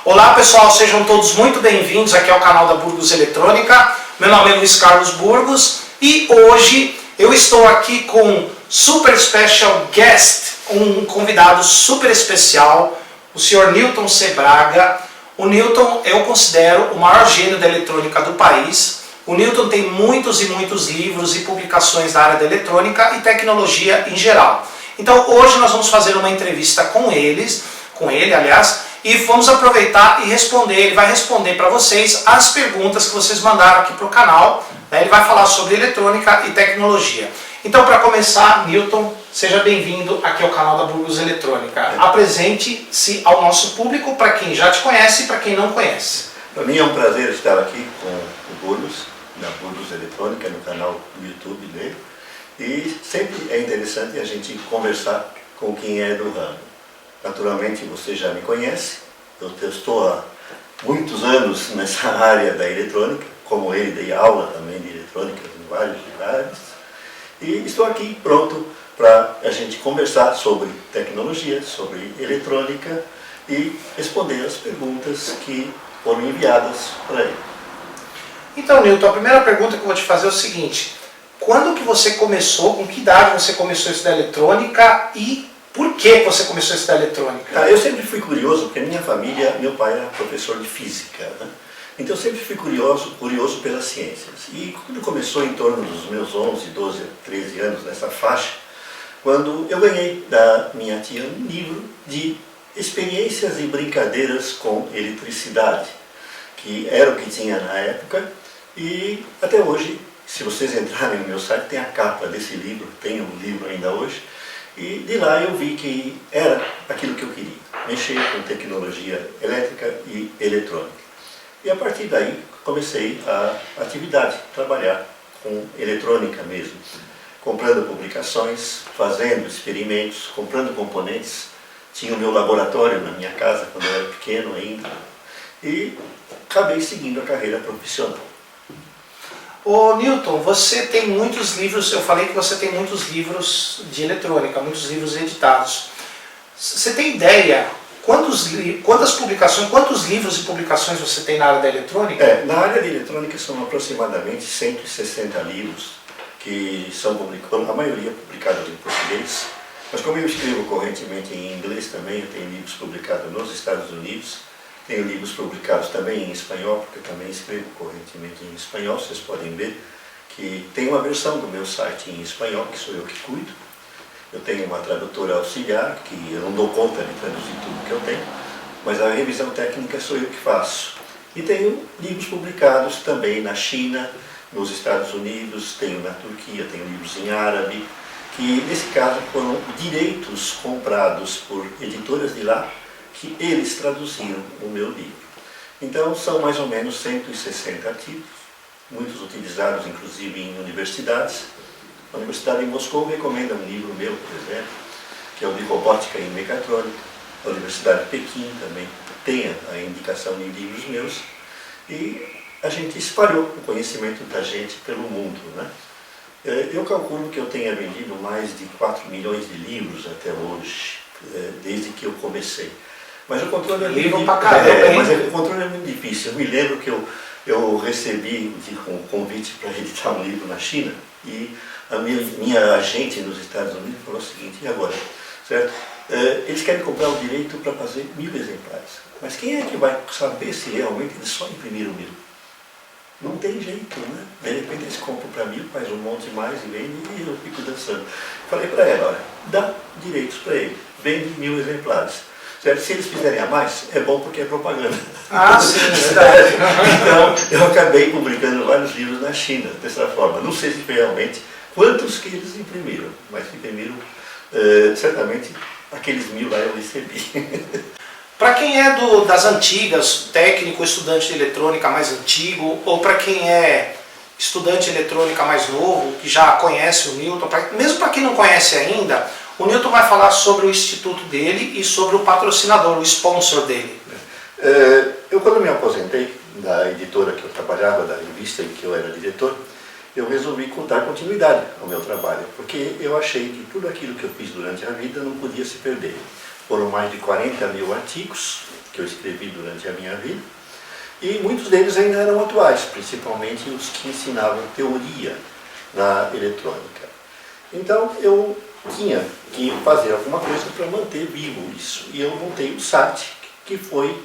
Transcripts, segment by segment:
Olá pessoal, sejam todos muito bem-vindos aqui ao canal da Burgos Eletrônica. Meu nome é Luiz Carlos Burgos e hoje eu estou aqui com super special guest, um convidado super especial, o senhor Newton Sebraga. O Newton eu considero o maior gênio da eletrônica do país. O Newton tem muitos e muitos livros e publicações da área da eletrônica e tecnologia em geral. Então hoje nós vamos fazer uma entrevista com ele, e vamos aproveitar e responder. Ele vai responder para vocês as perguntas que vocês mandaram aqui para o canal. Ele vai falar sobre eletrônica e tecnologia. Então, para começar, Newton, seja bem-vindo aqui ao canal da Burgos Eletrônica. Apresente-se ao nosso público, para quem já te conhece e para quem não conhece. Para mim é um prazer estar aqui com o Burgos, na Burgos Eletrônica, no canal do YouTube dele. E sempre é interessante a gente conversar com quem é do ramo. Naturalmente você já me conhece, eu estou há muitos anos nessa área da eletrônica, como ele dei aula também de eletrônica em vários lugares, e estou aqui pronto para a gente conversar sobre tecnologia, sobre eletrônica e responder as perguntas que foram enviadas para ele. Então, Newton, a primeira pergunta que eu vou te fazer é o seguinte: quando que você começou, com que idade você começou a estudar eletrônica e por que você começou a estudar eletrônica? Eu sempre fui curioso, porque minha família, meu pai era professor de física, né? Então eu sempre fui curioso pelas ciências. E quando começou em torno dos meus 11, 12, 13 anos, nessa faixa, quando eu ganhei da minha tia um livro de experiências e brincadeiras com eletricidade, que era o que tinha na época, e até hoje, se vocês entrarem no meu site, tem a capa desse livro, tem um livro ainda hoje. E de lá eu vi que era aquilo que eu queria, mexer com tecnologia elétrica e eletrônica. E a partir daí comecei a atividade, trabalhar com eletrônica mesmo, comprando publicações, fazendo experimentos, comprando componentes. Tinha o meu laboratório na minha casa quando eu era pequeno ainda e acabei seguindo a carreira profissional. Ô Newton, você tem muitos livros, eu falei que você tem muitos livros de eletrônica, muitos livros editados. Você tem ideia quantos livros e publicações você tem na área da eletrônica? Na área de eletrônica são aproximadamente 160 livros, que são publicados, a maioria publicados em português. Mas como eu escrevo correntemente em inglês também, eu tenho livros publicados nos Estados Unidos. Tenho livros publicados também em espanhol, porque eu também escrevo correntemente em espanhol. Vocês podem ver que tem uma versão do meu site em espanhol, que sou eu que cuido. Eu tenho uma tradutora auxiliar, que eu não dou conta de traduzir tudo que eu tenho, mas a revisão técnica sou eu que faço. E tenho livros publicados também na China, nos Estados Unidos, tenho na Turquia, tenho livros em árabe, que nesse caso foram direitos comprados por editoras de lá, que eles traduziram o meu livro. Então são mais ou menos 160 artigos, muitos utilizados inclusive em universidades. A Universidade de Moscou recomenda um livro meu, por exemplo, que é o de Robótica e Mecatrônica. A Universidade de Pequim também tem a indicação de livros meus. E a gente espalhou o conhecimento da gente pelo mundo, né? Eu calculo que eu tenha vendido mais de 4 milhões de livros até hoje, desde que eu comecei. Mas o controle é muito difícil. Eu me lembro que eu recebi um convite para editar um livro na China e a minha agente nos Estados Unidos falou o seguinte: e agora? Certo? Eles querem comprar o direito para fazer 1000 exemplares. Mas quem é que vai saber se realmente eles só imprimiram 1000? Não tem jeito, né? De repente eles compram para 1000, faz um monte mais e vende e eu fico dançando. Falei para ela: olha, dá direitos para ele, vende 1000 exemplares. Certo? Se eles fizerem a mais, é bom porque é propaganda. Ah, sim, verdade. Então, eu acabei publicando vários livros na China, dessa forma. Não sei se realmente quantos que eles imprimiram, mas imprimiram, certamente, aqueles 1000 lá eu recebi. Para quem é das antigas, técnico, estudante de eletrônica mais antigo, ou para quem é estudante de eletrônica mais novo, que já conhece o Newton, mesmo para quem não conhece ainda, o Newton vai falar sobre o instituto dele e sobre o patrocinador, o sponsor dele. Eu, quando me aposentei da editora que eu trabalhava, da revista em que eu era diretor, eu resolvi dar continuidade ao meu trabalho, porque eu achei que tudo aquilo que eu fiz durante a vida não podia se perder. Foram mais de 40 mil artigos, que eu escrevi durante a minha vida, e muitos deles ainda eram atuais, principalmente os que ensinavam teoria na eletrônica. Então eu tinha que fazer alguma coisa para manter vivo isso, e eu montei um site que foi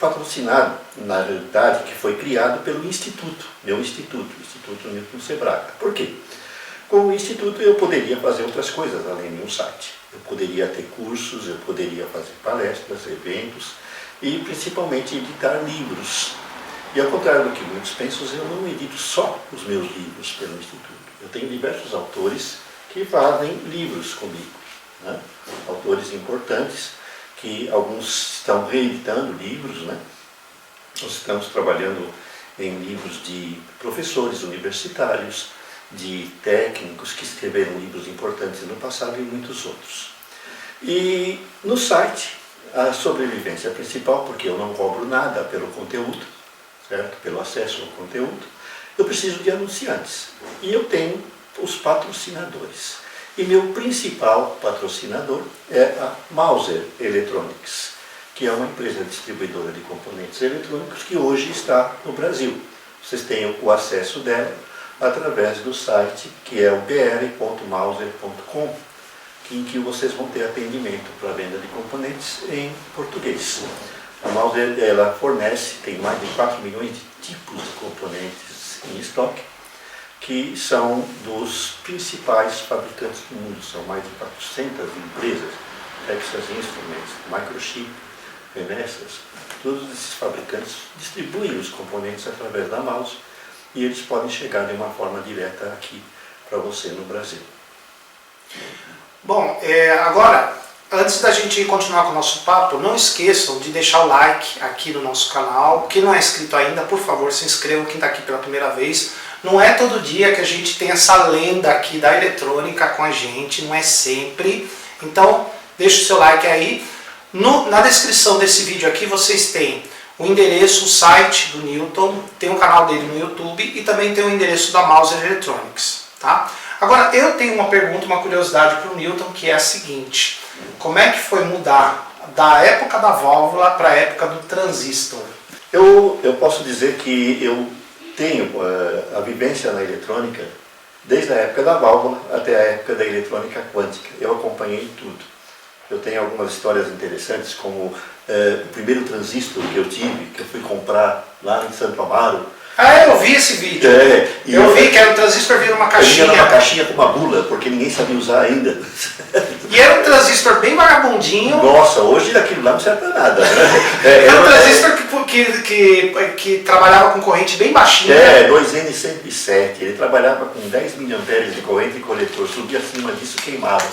patrocinado, na realidade, que foi criado pelo Instituto, meu Instituto, o Instituto Newton Sebraga. Por quê? Com o Instituto eu poderia fazer outras coisas além de um site. Eu poderia ter cursos, eu poderia fazer palestras, eventos e principalmente editar livros. E ao contrário do que muitos pensam, eu não edito só os meus livros pelo Instituto. Eu tenho diversos autores que fazem livros comigo, né? Autores importantes, que alguns estão reeditando livros, né? Nós estamos trabalhando em livros de professores universitários, de técnicos que escreveram livros importantes no passado e muitos outros. E no site, a sobrevivência principal, porque eu não cobro nada pelo conteúdo, certo? Pelo acesso ao conteúdo, eu preciso de anunciantes. E eu tenho os patrocinadores. E meu principal patrocinador é a Mouser Electronics, que é uma empresa distribuidora de componentes eletrônicos que hoje está no Brasil. Vocês têm o acesso dela através do site que é o br.mouser.com, em que vocês vão ter atendimento para a venda de componentes em português. A Mouser, ela fornece, tem mais de 4 milhões de tipos de componentes em estoque, que são dos principais fabricantes do mundo. São mais de 400 empresas, Texas Instruments, Microchip, Renesas, todos esses fabricantes distribuem os componentes através da Mouser e eles podem chegar de uma forma direta aqui para você no Brasil. Bom, agora, antes da gente continuar com o nosso papo, não esqueçam de deixar o like aqui no nosso canal. Quem não é inscrito ainda, por favor, se inscrevam, quem está aqui pela primeira vez. Não é todo dia que a gente tem essa lenda aqui da eletrônica com a gente, não é sempre. Então, deixa o seu like aí. Na descrição desse vídeo aqui vocês têm o endereço, o site do Newton, tem o canal dele no YouTube e também tem o endereço da Mouser Electronics, tá? Agora, eu tenho uma pergunta, uma curiosidade para o Newton, que é a seguinte: como é que foi mudar da época da válvula para a época do transistor? Eu posso dizer que eu tenho a vivência na eletrônica desde a época da válvula até a época da eletrônica quântica. Eu acompanhei tudo. Eu tenho algumas histórias interessantes, como o primeiro transistor que eu tive, que eu fui comprar lá em Santo Amaro. Ah, eu vi esse vídeo. Eu vi que era um transistor vindo numa caixinha. Vinha numa caixinha com uma bula, porque ninguém sabia usar ainda. E era um transistor bem vagabundinho. Nossa, hoje aquilo lá não serve para nada. Era um transistor que trabalhava com corrente bem baixinha. 2N107. Ele trabalhava com 10 mA de corrente e coletor. Subia acima disso, queimava.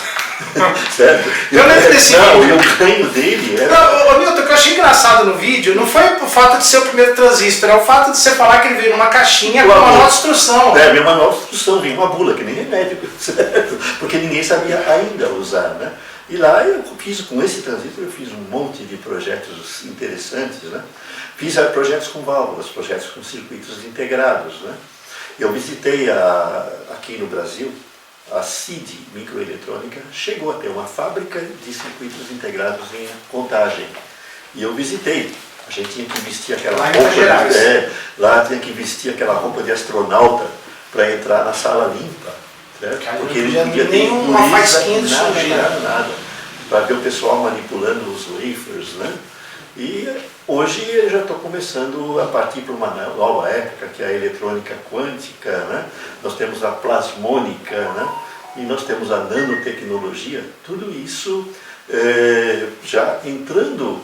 Certo? Eu lembro desse vídeo. E o ganho dele era... Não, Newton, o que eu achei engraçado no vídeo não foi o fato de ser o primeiro transistor, é o fato de você falar que ele veio numa caixinha com uma manual de instrução. Minha manual de instrução, vinha uma bula, que nem remédio, certo? Porque ninguém sabia ainda usar, né? E lá eu fiz, com esse transistor, eu fiz um monte de projetos interessantes, né? Fiz projetos com válvulas, projetos com circuitos integrados, né? Eu visitei aqui no Brasil, a CID Microeletrônica chegou a ter uma fábrica de circuitos integrados em Contagem. E eu visitei. A gente tinha que vestir aquela roupa, lá tinha que vestir aquela roupa de astronauta para entrar na sala limpa, certo? Porque ele não podia ter uma faisquinha de nada, para ver o pessoal manipulando os wafers, né? E hoje eu já estou começando a partir para uma nova época, que é a eletrônica quântica, né? Nós temos a plasmônica, né? E nós temos a nanotecnologia, tudo isso já entrando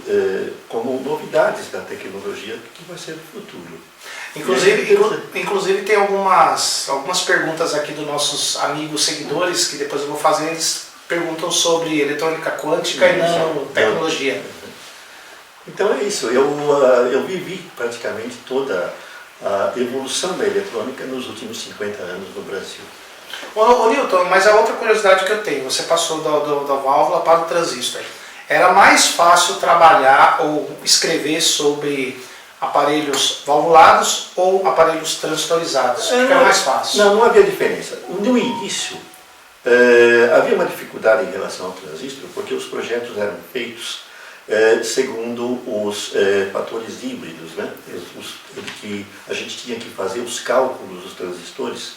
como novidades da tecnologia que vai ser o futuro. Inclusive tem algumas perguntas aqui dos nossos amigos seguidores, que depois eu vou fazer, eles perguntam sobre eletrônica quântica e nanotecnologia. Então é isso, eu vivi praticamente toda a evolução da eletrônica nos últimos 50 anos no Brasil. Ô Newton, mas a outra curiosidade que eu tenho, você passou da válvula para o transistor. Era mais fácil trabalhar ou escrever sobre aparelhos valvulados ou aparelhos transistorizados? O que era mais fácil? Não havia diferença. No início, havia uma dificuldade em relação ao transistor, porque os projetos eram feitos segundo os fatores híbridos, né? Que a gente tinha que fazer os cálculos dos transistores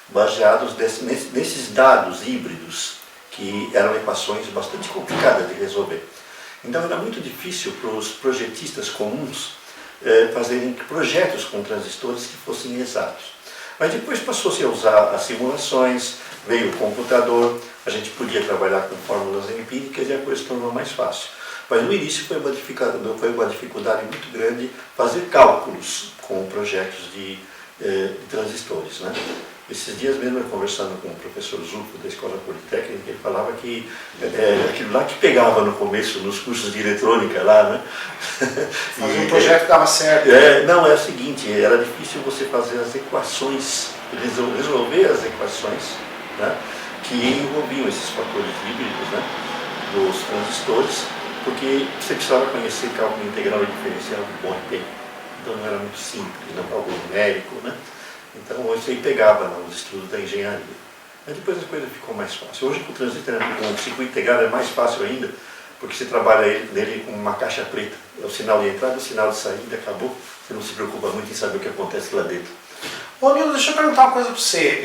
baseados nesses dados híbridos, que eram equações bastante complicadas de resolver. Então era muito difícil para os projetistas comuns fazerem projetos com transistores que fossem exatos. Mas depois passou-se a usar as simulações, veio o computador, a gente podia trabalhar com fórmulas empíricas e a coisa se tornou mais fácil. Mas no início foi uma dificuldade muito grande fazer cálculos com projetos de transistores, né? Esses dias mesmo, eu conversando com o professor Zucco da Escola Politécnica, ele falava que aquilo lá que pegava no começo nos cursos de eletrônica lá, né? Fazer um projeto dava certo. Não, é o seguinte, era difícil você fazer as equações, resolver as equações, né, que envolviam esses fatores híbridos, né, dos transistores, porque você precisava conhecer cálculo integral e diferencial de bom e bem. Então não era muito simples, não cálculo numérico, né? Então isso aí pegava nos estudos da engenharia. Mas depois a coisa ficou mais fácil. Hoje com o transistor, com o circuito integrado é mais fácil ainda, porque você trabalha nele com uma caixa preta. É o sinal de entrada e o sinal de saída, acabou. Você não se preocupa muito em saber o que acontece lá dentro. Ô Nildo, deixa eu perguntar uma coisa para você.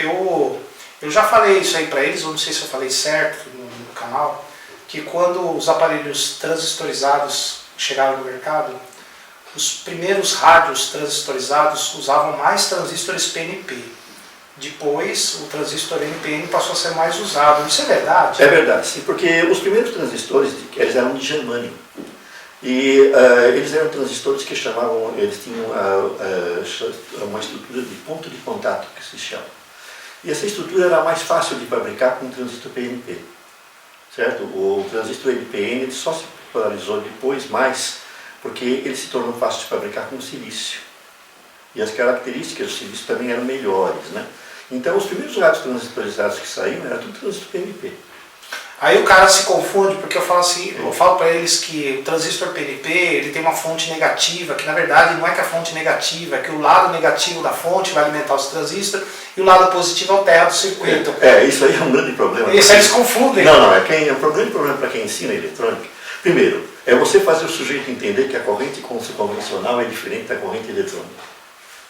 Eu já falei isso aí para eles, ou não sei se eu falei certo no canal, que quando os aparelhos transistorizados chegaram no mercado, os primeiros rádios transistorizados usavam mais transistores PNP. Depois, o transistor NPN passou a ser mais usado. Isso é verdade? É verdade, sim, porque os primeiros transistores eles eram de germânio. E eles eram transistores que chamavam, eles tinham uma estrutura de ponto de contato, que se chama. E essa estrutura era mais fácil de fabricar com o transistor PNP. Certo? O transistor NPN ele só se popularizou depois mais porque ele se tornou fácil de fabricar com silício. E as características do silício também eram melhores, né? Então os primeiros rádios transistorizados que saíram eram tudo transistor PNP. Aí o cara se confunde, porque eu falo assim, eu falo para eles que o transistor PNP ele tem uma fonte negativa, que na verdade não é que a fonte negativa, é que o lado negativo da fonte vai alimentar os transistores e o lado positivo é o terra do circuito. Isso aí é um grande problema. Isso aí eles confundem. Não, é um grande problema para quem ensina eletrônica. Primeiro, é você fazer o sujeito entender que a corrente convencional é diferente da corrente eletrônica.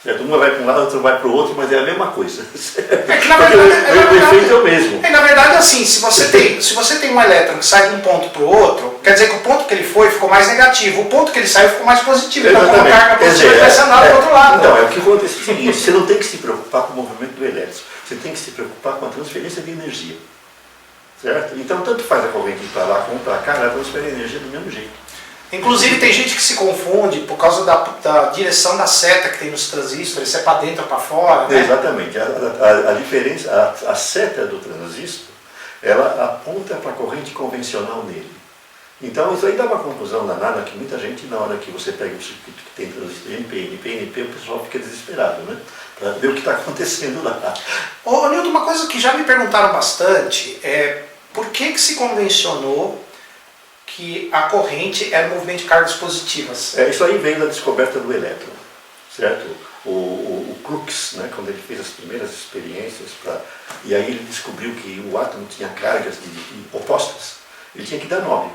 Certo? Uma vai para um lado, outra vai para o outro, mas é a mesma coisa. É que na verdade, o efeito é o mesmo. Na verdade, assim, se você tem um elétron que sai de um ponto para o outro, quer dizer que o ponto que ele foi ficou mais negativo, o ponto que ele saiu ficou mais positivo. Então, com a carga positiva, ele vai ser andado para o outro lado. Então, o que acontece é o seguinte, você não tem que se preocupar com o movimento do elétron, você tem que se preocupar com a transferência de energia. Certo? Então, tanto faz a corrente ir para lá como para cá, ela transfere energia do mesmo jeito. Inclusive tem gente que se confunde por causa da direção da seta que tem nos transistores, se é para dentro ou para fora, né? Exatamente. A diferença, a seta do transistor, ela aponta para a corrente convencional nele. Então isso aí dá uma confusão danada, que muita gente, na hora que você pega o circuito que tem transistor NPN, o pessoal fica desesperado, né? Para ver o que está acontecendo lá. Ô Nildo, uma coisa que já me perguntaram bastante é por que se convencionou que a corrente era um movimento de cargas positivas? Isso aí veio da descoberta do elétron, certo? O Crookes, né, quando ele fez as primeiras experiências, e aí ele descobriu que o átomo tinha cargas opostas, ele tinha que dar nome.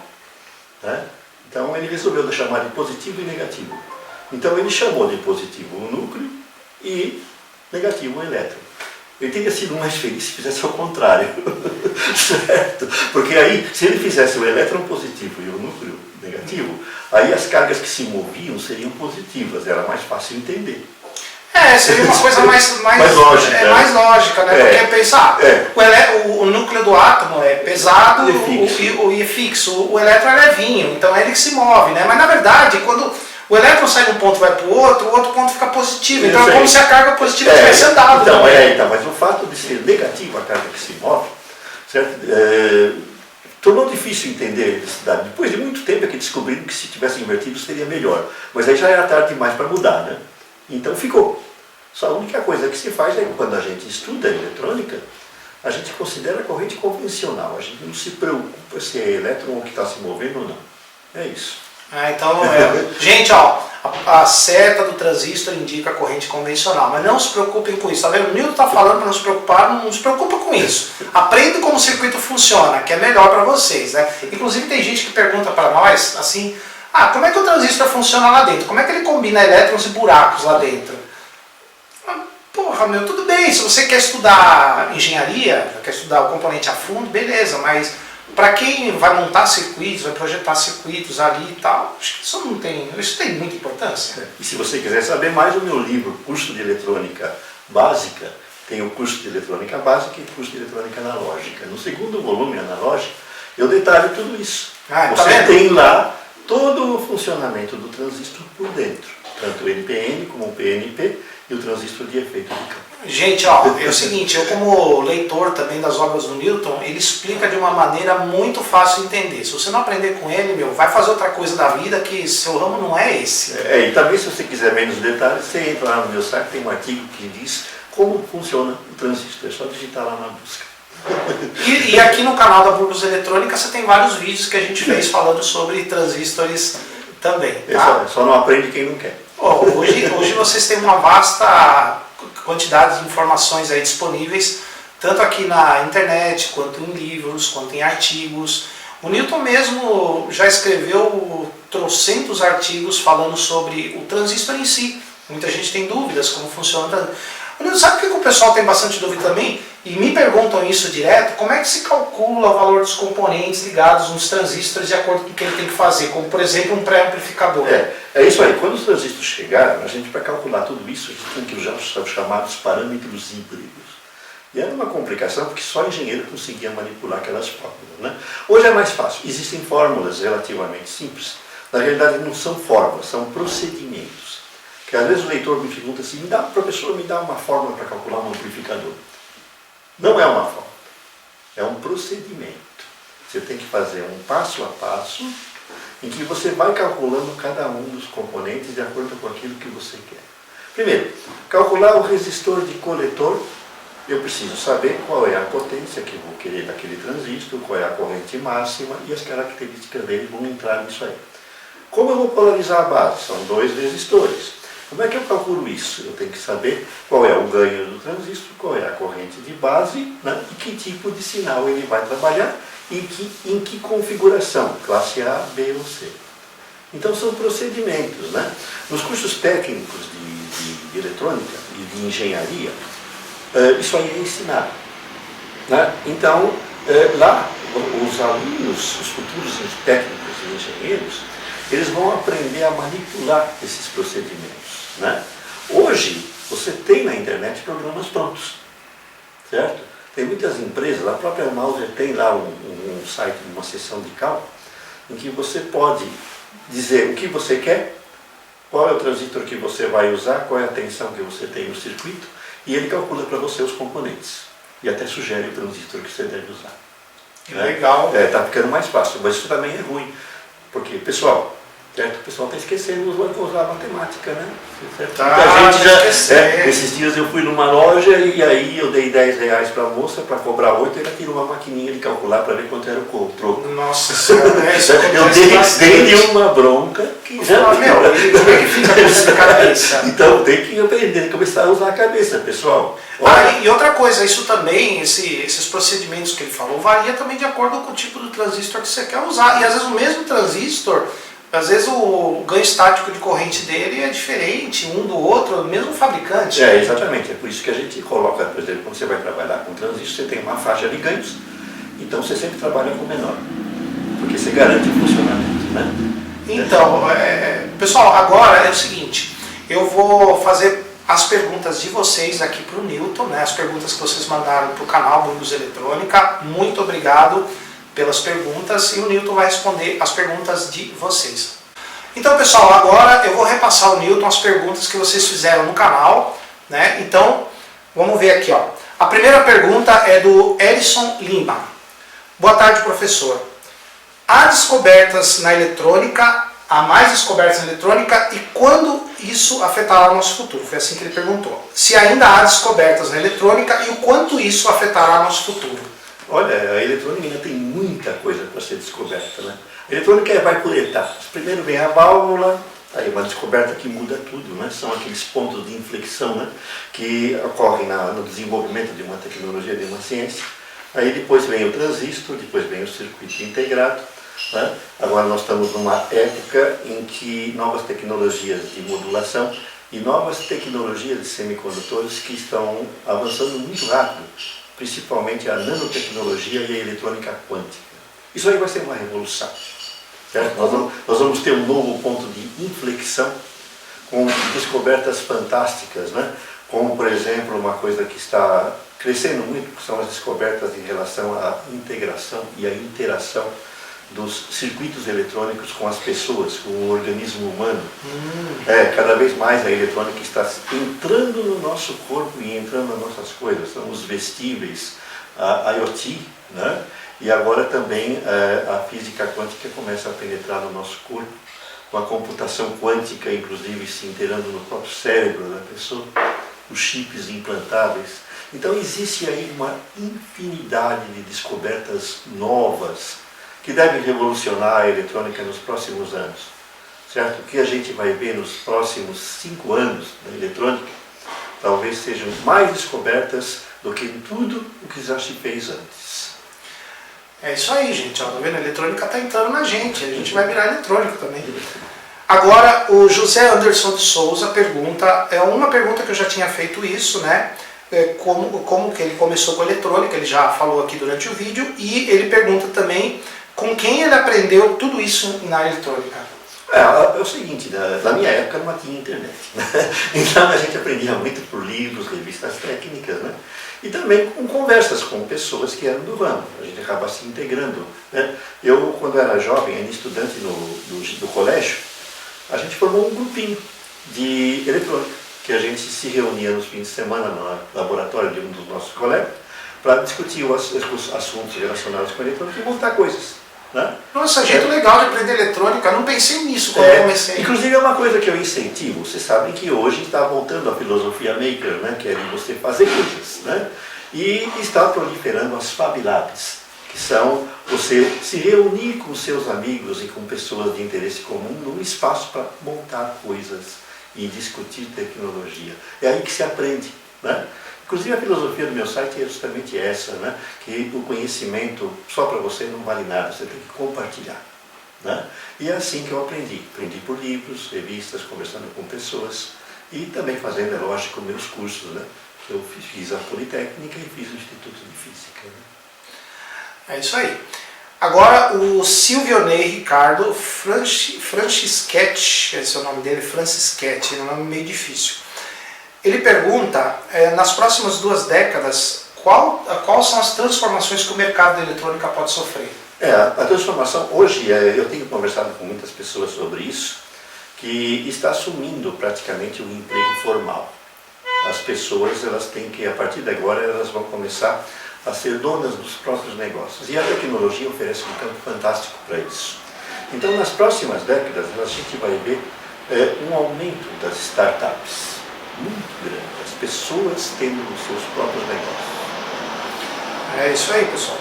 Né? Então ele resolveu chamar de positivo e negativo. Então ele chamou de positivo o núcleo e negativo o elétron. Ele teria sido mais feliz se fizesse ao contrário. Certo? Porque aí, se ele fizesse o elétron positivo e o núcleo negativo, aí as cargas que se moviam seriam positivas, era mais fácil entender. Seria uma coisa mais lógica. Mais lógica, né? Porque pensar, o núcleo do átomo é pesado e é fixo, o elétron é levinho, então é ele que se move, né? Mas na verdade, quando o elétron sai de um ponto e vai para o outro ponto fica positivo. Então é como se a carga positiva tivesse andado. Então, mas o fato de ser negativo a carga que se move, certo? Tornou difícil entender a eletricidade. Depois de muito tempo é que descobriram que se tivesse invertido seria melhor. Mas aí já era tarde demais para mudar, né? Então ficou. Só a única coisa que se faz é que quando a gente estuda a eletrônica, a gente considera a corrente convencional. A gente não se preocupa se é elétron que está se movendo ou não. É isso. Então, gente, ó, a seta do transistor indica a corrente convencional, mas não se preocupem com isso, tá vendo? O Newton está falando para não se preocupar, não se preocupa com isso. Aprenda como o circuito funciona, que é melhor para vocês, né? Inclusive tem gente que pergunta para nós, assim, como é que o transistor funciona lá dentro? Como é que ele combina elétrons e buracos lá dentro? Porra, meu, tudo bem, se você quer estudar engenharia, quer estudar o componente a fundo, beleza, mas para quem vai montar circuitos, vai projetar circuitos ali e tal, acho que isso tem muita importância. E se você quiser saber mais, o meu livro, Curso de Eletrônica Básica, tem o curso de Eletrônica Básica e o curso de Eletrônica Analógica. No segundo volume, Analógica, eu detalho tudo isso. Você tem lá todo o funcionamento do transistor por dentro, tanto o NPN como o PNP e o transistor de efeito de campo. Gente, ó, é o seguinte, eu como leitor também das obras do Newton, ele explica de uma maneira muito fácil de entender. Se você não aprender com ele, meu, vai fazer outra coisa da vida que seu ramo não é esse. E também se você quiser menos detalhes, você entra lá no meu site, tem um artigo que diz como funciona o transistor, é só digitar lá na busca. E aqui no canal da Burgos Eletrônica você tem vários vídeos que a gente fez falando sobre transistores também. Tá? Só não aprende quem não quer. Hoje vocês têm uma vasta quantidade de informações aí disponíveis, tanto aqui na internet, quanto em livros, quanto em artigos. O Newton mesmo já escreveu trocentos artigos falando sobre o transistor em si. Muita gente tem dúvidas como funciona o transistor. O Newton, sabe o que o pessoal tem bastante dúvida também? E me perguntam isso direto, como é que se calcula o valor dos componentes ligados nos transistores de acordo com o que ele tem que fazer, como por exemplo um pré-amplificador. É isso aí, quando os transistores chegaram, a gente para calcular tudo isso, a gente tem que usar os chamados parâmetros híbridos. E era uma complicação porque só engenheiro conseguia manipular aquelas fórmulas, né? Hoje é mais fácil, existem fórmulas relativamente simples, na realidade não são fórmulas, são procedimentos. Que às vezes o leitor me pergunta assim, professor, me dá uma fórmula para calcular um amplificador. Não é uma fórmula, é um procedimento. Você tem que fazer um passo a passo em que você vai calculando cada um dos componentes de acordo com aquilo que você quer. Primeiro, calcular o resistor de coletor. Eu preciso saber qual é a potência que eu vou querer daquele transistor, qual é a corrente máxima e as características dele vão entrar nisso aí. Como eu vou polarizar a base? São dois resistores. Como é que eu calculo isso? Eu tenho que saber qual é o ganho do transistor, qual é a corrente de base, né, e que tipo de sinal ele vai trabalhar e em que configuração, classe A, B ou C. Então são procedimentos. Né? Nos cursos técnicos de eletrônica e de engenharia, isso aí é ensinado. Né? Então, lá, os alunos, os futuros técnicos e engenheiros, eles vão aprender a manipular esses procedimentos. Né? Hoje, você tem na internet programas prontos, certo? Tem muitas empresas, a própria Mauser tem lá um site, uma seção de cálculo, em que você pode dizer o que você quer, qual é o transistor que você vai usar, qual é a tensão que você tem no circuito, e ele calcula para você os componentes. E até sugere o transistor que você deve usar. Legal. Está ficando mais fácil, mas isso também é ruim. Porque, pessoal, certo? O pessoal está esquecendo de usar a matemática, né? A gente esses dias eu fui numa loja e aí eu dei R$10 para a moça para cobrar 8 e ela tirou uma maquininha de calcular para ver quanto era o troco. Nossa senhora, eu dei uma bronca que já... como é que fica com isso na cabeça? Então tem que aprender a começar a usar a cabeça, pessoal. E outra coisa, isso também, esses procedimentos que ele falou, varia também de acordo com o tipo do transistor que você quer usar. E às vezes o mesmo transistor, às vezes o ganho estático de corrente dele é diferente um do outro, mesmo fabricante. Exatamente. É por isso que a gente coloca, por exemplo, quando você vai trabalhar com transistor, você tem uma faixa de ganhos, então você sempre trabalha com menor, porque você garante o funcionamento. Né? Então, pessoal, agora é o seguinte, eu vou fazer as perguntas de vocês aqui para o Newton, né? As perguntas que vocês mandaram para o canal Burgos Eletrônica. Muito obrigado pelas perguntas e o Newton vai responder as perguntas de vocês. Então, pessoal, agora eu vou repassar ao Newton as perguntas que vocês fizeram no canal, né? Então, vamos ver aqui, ó. A primeira pergunta é do Elison Lima. Boa tarde, professor. Há descobertas na eletrônica, há mais descobertas na eletrônica e quando isso afetará o nosso futuro? Foi assim que ele perguntou. Se ainda há descobertas na eletrônica e o quanto isso afetará o nosso futuro? Olha, a eletrônica ainda tem muita coisa para ser descoberta, né? A eletrônica vai por etapas. Primeiro vem a válvula, aí uma descoberta que muda tudo, né? São aqueles pontos de inflexão, né? Que ocorrem no desenvolvimento de uma tecnologia, de uma ciência. Aí depois vem o transistor, depois vem o circuito integrado. Né? Agora nós estamos numa época em que novas tecnologias de modulação e novas tecnologias de semicondutores que estão avançando muito rápido, principalmente a nanotecnologia e a eletrônica quântica. Isso aí vai ser uma revolução. Certo? Nós vamos ter um novo ponto de inflexão com descobertas fantásticas, né? Como, por exemplo, uma coisa que está crescendo muito, que são as descobertas em relação à integração e à interação dos circuitos eletrônicos com as pessoas, com o organismo humano. Cada vez mais a eletrônica está entrando no nosso corpo e entrando nas nossas coisas. São os vestíveis, a IoT, né? E agora também a física quântica começa a penetrar no nosso corpo, com a computação quântica, inclusive se inteirando no próprio cérebro da pessoa, os chips implantáveis. Então existe aí uma infinidade de descobertas novas que devem revolucionar a eletrônica nos próximos anos. Certo? O que a gente vai ver nos próximos 5 anos da eletrônica talvez sejam mais descobertas do que tudo o que já se fez antes. É isso aí, gente. Ó, tá vendo? A eletrônica está entrando na gente. A gente vai virar eletrônico também. Agora, o José Anderson de Souza pergunta, é uma pergunta que eu já tinha feito isso, né? Como que ele começou com a eletrônica, ele já falou aqui durante o vídeo, e ele pergunta também com quem ele aprendeu tudo isso na eletrônica. É o seguinte, na minha época não tinha internet, né? Então a gente aprendia muito por livros, revistas técnicas, né? E também com conversas com pessoas que eram do ramo, a gente acaba se integrando, né? Eu, quando era jovem, ainda estudante do colégio, a gente formou um grupinho de eletrônica, que a gente se reunia nos fins de semana no laboratório de um dos nossos colegas, para discutir os assuntos relacionados com a eletrônica e montar coisas. Né? Nossa, jeito legal de aprender eletrônica, eu não pensei nisso quando eu comecei. Inclusive é uma coisa que eu incentivo, vocês sabem que hoje está voltando a filosofia maker, né? Que é de você fazer coisas, né? E está proliferando as Fab Labs, que são você se reunir com seus amigos e com pessoas de interesse comum num espaço para montar coisas e discutir tecnologia. É aí que se aprende, né? Inclusive a filosofia do meu site é justamente essa, né? Que o conhecimento só para você não vale nada, você tem que compartilhar. Né? E é assim que eu aprendi. Aprendi por livros, revistas, conversando com pessoas e também fazendo, é lógico, meus cursos, né? Eu fiz a Politécnica e fiz o Instituto de Física. Né? É isso aí. Agora o Silvio Ney Ricardo Francischetti, esse é o nome dele, Francischetti, é um nome meio difícil. Ele pergunta, nas próximas 2 décadas, quais são as transformações que o mercado da eletrônica pode sofrer? A transformação, hoje, eu tenho conversado com muitas pessoas sobre isso, que está assumindo praticamente o emprego formal. As pessoas, elas têm que, a partir de agora, elas vão começar a ser donas dos próprios negócios. E a tecnologia oferece um campo fantástico para isso. Então, nas próximas décadas, a gente vai ver um aumento das startups. Muito grande, as pessoas tendo os seus próprios negócios. É isso aí, pessoal.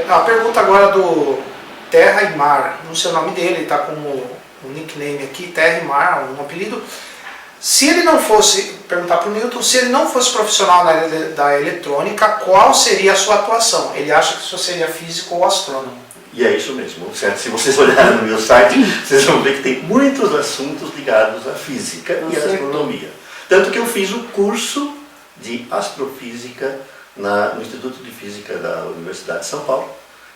A pergunta agora do Terra e Mar, não sei o nome dele, está com o nickname aqui, Terra e Mar, um apelido. Se ele não fosse, perguntar para o Newton, se ele não fosse profissional da eletrônica, qual seria a sua atuação? Ele acha que isso seria físico ou astrônomo. E é isso mesmo, certo? Se vocês olharem no meu site, vocês vão ver que tem muitos assuntos ligados à física e à astronomia. Tanto que eu fiz o curso de astrofísica no Instituto de Física da Universidade de São Paulo.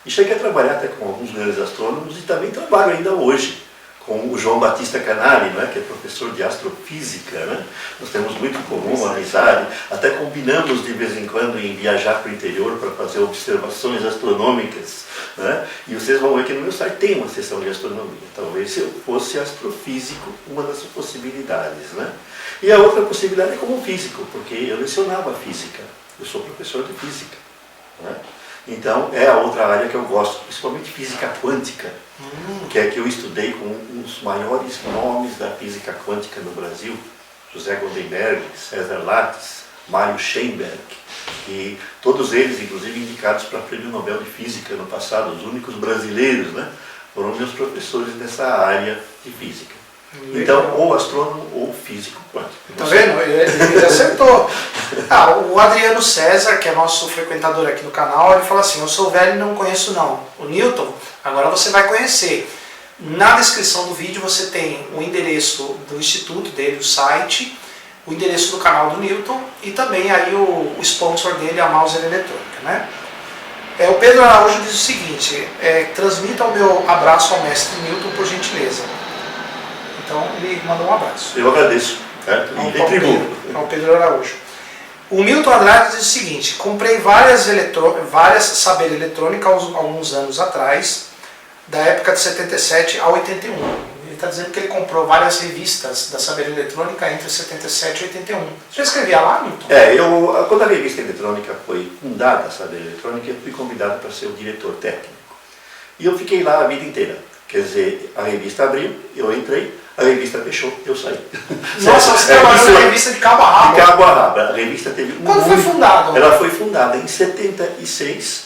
E cheguei a trabalhar até com alguns grandes astrônomos e também trabalho ainda hoje com o João Batista Canali, né, que é professor de astrofísica. Né? Nós temos muito em comum, uma amizade, até combinamos de vez em quando em viajar para o interior para fazer observações astronômicas. Né? E vocês vão ver que no meu site tem uma seção de astronomia. Talvez se eu fosse astrofísico, uma das possibilidades. Né? E a outra possibilidade é como físico, porque eu lecionava física, eu sou professor de física. Né? Então é a outra área que eu gosto, principalmente física quântica, que é que eu estudei com um dos maiores nomes da física quântica no Brasil, José Goldenberg, César Lattes, Mário Schoenberg, que todos eles, inclusive, indicados para o Prêmio Nobel de Física no passado, os únicos brasileiros, né, foram meus professores dessa área de física. Então, ou astrônomo ou físico quântico. Tá vendo? Ele acertou. O Adriano César, que é nosso frequentador aqui no canal, ele falou assim: eu sou velho e não conheço não o Newton, agora você vai conhecer. Na descrição do vídeo você tem o endereço do instituto dele, o site, o endereço do canal do Newton e também aí o sponsor dele, a Mauser Eletrônica, né? O Pedro Araújo diz o seguinte: transmita o meu abraço ao mestre Newton, por gentileza. Então ele mandou um abraço. Eu agradeço, certo? E retribuo. Ao Pedro Araújo. O Milton Andrade diz o seguinte: comprei várias Saber Eletrônica há alguns anos atrás, da época de 77 a 81. Ele está dizendo que ele comprou várias revistas da Saber Eletrônica entre 77 e 81. Você já escrevia lá, Milton? Quando a revista eletrônica foi fundada, a Saber Eletrônica, eu fui convidado para ser o diretor técnico. E eu fiquei lá a vida inteira. Quer dizer, a revista abriu, eu entrei, a revista fechou, eu saí. Nossa, você trabalhou na revista de cabo a rabo? De cabo a rabo. A revista teve Quando foi fundada? Ela foi fundada em 76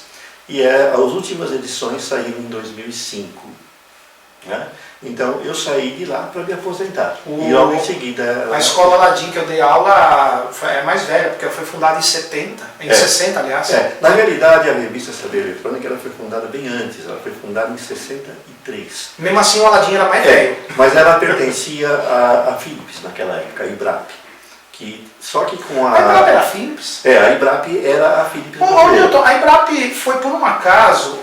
e as últimas edições saíram em 2005. Né? Então eu saí de lá para me aposentar. E logo em seguida... A escola Aladim que eu dei aula é mais velha, porque ela foi fundada em 60, aliás. Na realidade, a revista Saber Eletrônica ela foi fundada bem antes, ela foi fundada em 63. Mesmo assim o Aladim era mais velho. Mas ela pertencia a Philips naquela época, a IBRAP. Só que com a... A IBRAP era a Philips? A IBRAP era a Philips. Newton, a IBRAP foi por um acaso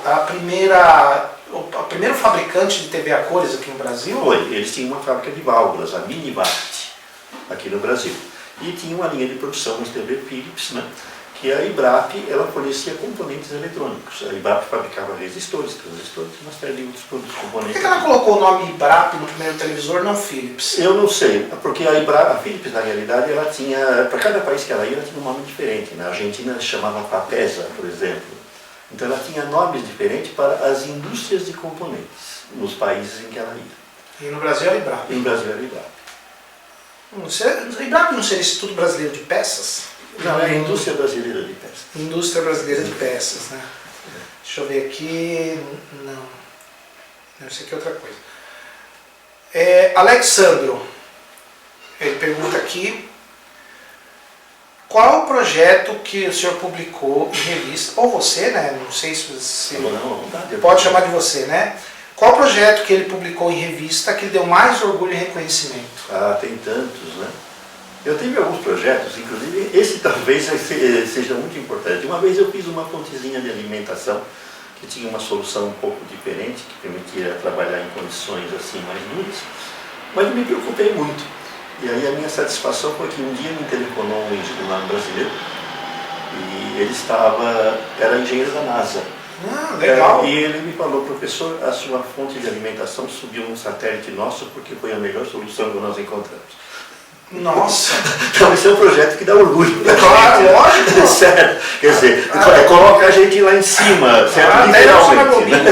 o primeiro fabricante de TV a cores aqui no Brasil? Foi, eles tinham uma fábrica de válvulas, a Minivart, aqui no Brasil. E tinha uma linha de produção de TV Philips, né? Que a IBRAP ela fornecia componentes eletrônicos. A IBRAP fabricava resistores, transistores e uma série de outros produtos componentes. Por que ela colocou o nome IBRAP no primeiro televisor, não Philips? Eu não sei, porque a Philips, na realidade, ela tinha, para cada país que ela tinha um nome diferente. Na Argentina ela chamava Papesa, por exemplo. Então ela tinha nomes diferentes para as indústrias de componentes, nos países em que ela ia. E no Brasil era IBRAP? E no Brasil era IBRAP. IBRAP não seria Instituto Brasileiro de Peças? Não, é a Indústria Brasileira de Peças. Indústria Brasileira de Peças, né? Deixa eu ver aqui... Não, isso aqui é outra coisa. Alexandro, ele pergunta aqui: qual é o projeto que o senhor publicou em revista, ou você, né? Não sei se pode chamar de você, né? Qual o projeto que ele publicou em revista que lhe deu mais orgulho e reconhecimento? Tem tantos, né? Eu tive alguns projetos, inclusive esse talvez seja muito importante. Uma vez eu fiz uma fontezinha de alimentação que tinha uma solução um pouco diferente, que permitia trabalhar em condições assim mais duras, mas eu me preocupei muito. E aí a minha satisfação foi que um dia me telefonou um engenheiro brasileiro e ele era engenheiro da NASA. Legal. E ele me falou: professor, a sua fonte de alimentação subiu num satélite nosso porque foi a melhor solução que nós encontramos. Nossa! Então esse é um projeto que dá orgulho. Claro, lógico! Sério. Quer dizer, coloca a gente lá em cima, certo? Literalmente.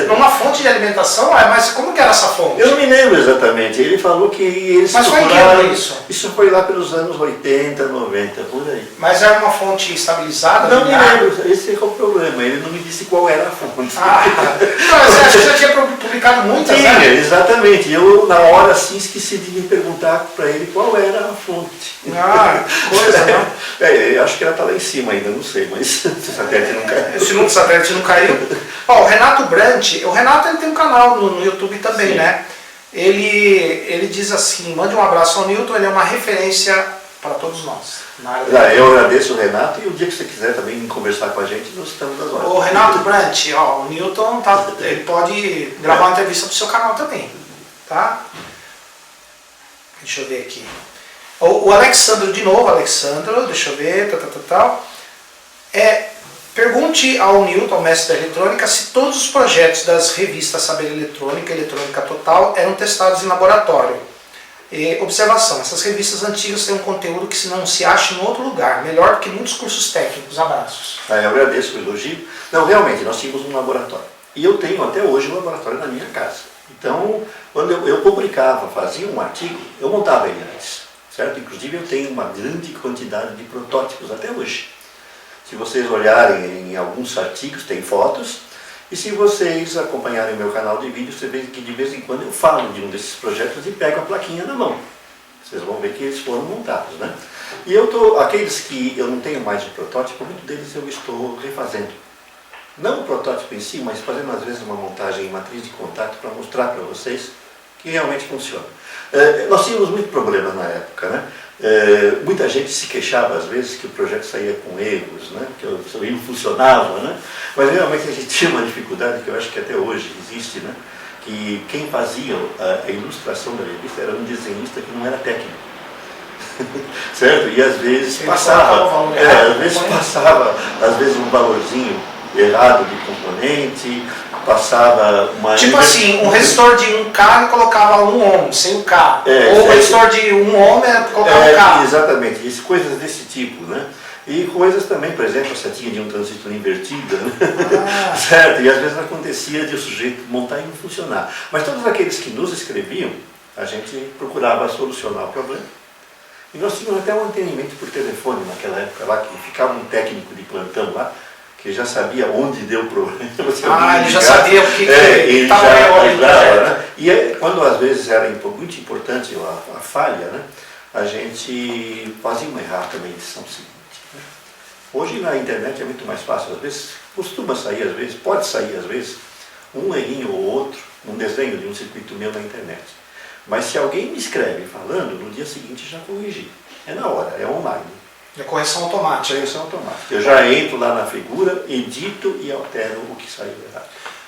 Numa fonte de alimentação, mas como que era essa fonte? Eu não me lembro exatamente. Ele falou que eles procuraram isso? Isso foi lá pelos anos 80, 90, por aí. Mas era uma fonte estabilizada? Não me lembro, esse é o problema. Ele não me disse qual era a fonte. Mas você acha que já tinha publicado muitas, né? Sim, exatamente. Eu, na hora, assim, esqueci de me perguntar para ele qual era a fonte. Coisa, não? Eu acho que ela está lá em cima ainda, não sei, mas o satélite não caiu. O satélite não caiu. O Renato Brant, o Renato ele tem um canal no YouTube também, sim, né? Ele diz assim: mande um abraço ao Newton, ele é uma referência para todos nós. Eu agradeço o Renato, e o dia que você quiser também conversar com a gente, nós estamos nas horas. O Renato Brant, o Newton ele pode gravar uma entrevista para o seu canal também, tá? Deixa eu ver aqui. O Alexandro, de novo, deixa eu ver, pergunte ao Newton, ao mestre da eletrônica, se todos os projetos das revistas Saber Eletrônica e Eletrônica Total eram testados em laboratório. Observação: essas revistas antigas têm um conteúdo que não se acha em outro lugar, melhor do que muitos cursos técnicos. Abraços. Eu agradeço o elogio. Não, realmente, nós tínhamos um laboratório. E eu tenho até hoje um laboratório na minha casa. Então, quando eu publicava, fazia um artigo, eu montava ele antes. certo? Inclusive eu tenho uma grande quantidade de protótipos até hoje. Se vocês olharem em alguns artigos, tem fotos, e se vocês acompanharem o meu canal de vídeos, você vê que de vez em quando eu falo de um desses projetos e pego a plaquinha na mão. Vocês vão ver que eles foram montados, né? E aqueles que eu não tenho mais de protótipo, muitos deles eu estou refazendo. Não o protótipo em si, mas fazendo às vezes uma montagem em matriz de contato para mostrar para vocês que realmente funciona. Nós tínhamos muitos problemas na época, né? Muita gente se queixava às vezes que o projeto saía com erros, né? Que o seu não funcionava, né? Mas realmente a gente tinha uma dificuldade que eu acho que até hoje existe, né? Que quem fazia a ilustração da revista era um desenhista que não era técnico. Certo? E às vezes passava um valorzinho errado de componente, passava uma... Tipo assim, um resistor de 1K e colocava um ohm, sem o K. Ou um resistor de 1 ohm e colocava um K. Exatamente, coisas desse tipo, né? E coisas também, por exemplo, a setinha de um transistor invertida, né? Certo? E às vezes acontecia de o sujeito montar e não funcionar. Mas todos aqueles que nos escreviam, a gente procurava solucionar o problema. E nós tínhamos até um atendimento por telefone naquela época lá, que ficava um técnico de plantão lá, que já sabia onde deu o problema. Ele já sabia o que estava lembrava, né? E quando às vezes era muito importante a falha, né? A gente fazia uma errata na edição seguinte. Né? Hoje na internet é muito mais fácil, às vezes costuma sair, às vezes, pode sair às vezes, um errinho ou outro, um desenho de um circuito meu na internet. Mas se alguém me escreve falando, no dia seguinte já corrigi. É na hora, é online. É correção automática. Correção automática. Eu já entro lá na figura, edito e altero o que saiu errado.